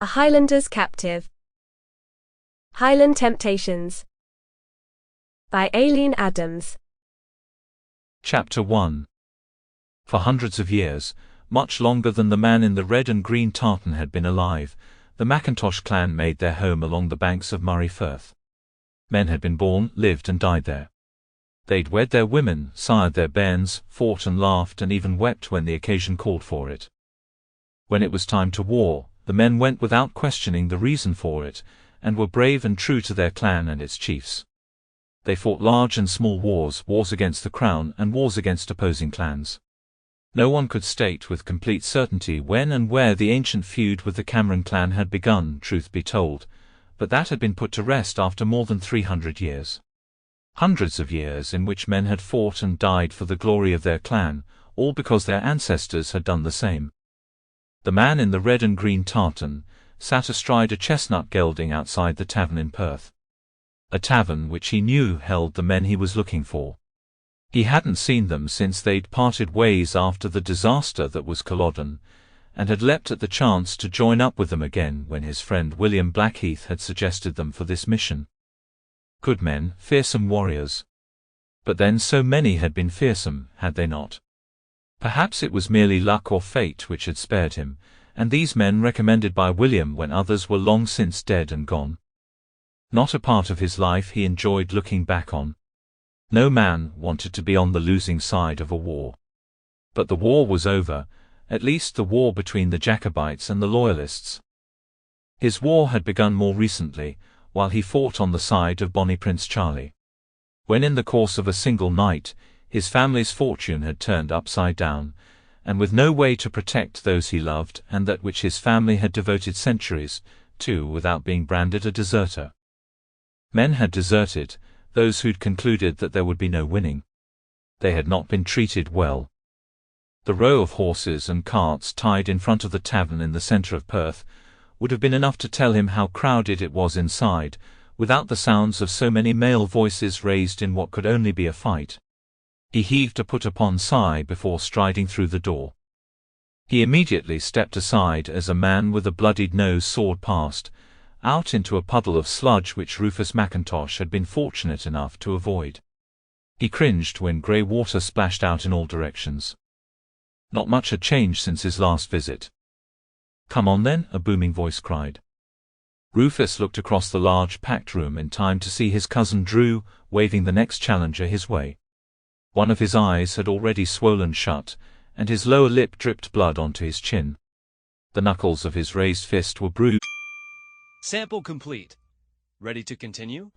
A Highlander's Captive. Highland Temptations. By Aileen Adams. Chapter 1. For hundreds of years, much longer than the man in the red and green tartan had been alive, the MacIntosh clan made their home along the banks of Murray Firth. Men had been born, lived and died there. They'd wed their women, sired their bairns, fought and laughed and even wept when the occasion called for it. When it was time to war, the men went without questioning the reason for it, and were brave and true to their clan and its chiefs. They fought large and small wars, wars against the crown and wars against opposing clans. No one could state with complete certainty when and where the ancient feud with the Cameron clan had begun, truth be told, but that had been put to rest after more than 300 years. Hundreds of years in which men had fought and died for the glory of their clan, all because their ancestors had done the same. The man in the red and green tartan sat astride a chestnut gelding outside the tavern in Perth. A tavern which he knew held the men he was looking for. He hadn't seen them since they'd parted ways after the disaster that was Culloden, and had leapt at the chance to join up with them again when his friend William Blackheath had suggested them for this mission. Good men, fearsome warriors. But then so many had been fearsome, had they not? Perhaps it was merely luck or fate which had spared him, and these men recommended by William when others were long since dead and gone. Not a part of his life he enjoyed looking back on. No man wanted to be on the losing side of a war. But the war was over, at least the war between the Jacobites and the Loyalists. His war had begun more recently, while he fought on the side of Bonnie Prince Charlie. When in the course of a single night, his family's fortune had turned upside down, and with no way to protect those he loved and that which his family had devoted centuries to without being branded a deserter. Men had deserted, those who'd concluded that there would be no winning. They had not been treated well. The row of horses and carts tied in front of the tavern in the centre of Perth would have been enough to tell him how crowded it was inside, without the sounds of so many male voices raised in what could only be a fight. He heaved a put-upon sigh before striding through the door. He immediately stepped aside as a man with a bloodied nose soared past, out into a puddle of sludge which Rufus MacIntosh had been fortunate enough to avoid. He cringed when grey water splashed out in all directions. Not much had changed since his last visit. "Come on then," a booming voice cried. Rufus looked across the large packed room in time to see his cousin Drew waving the next challenger his way. One of his eyes had already swollen shut, and his lower lip dripped blood onto his chin. The knuckles of his raised fist were bruised. Sample complete. Ready to continue?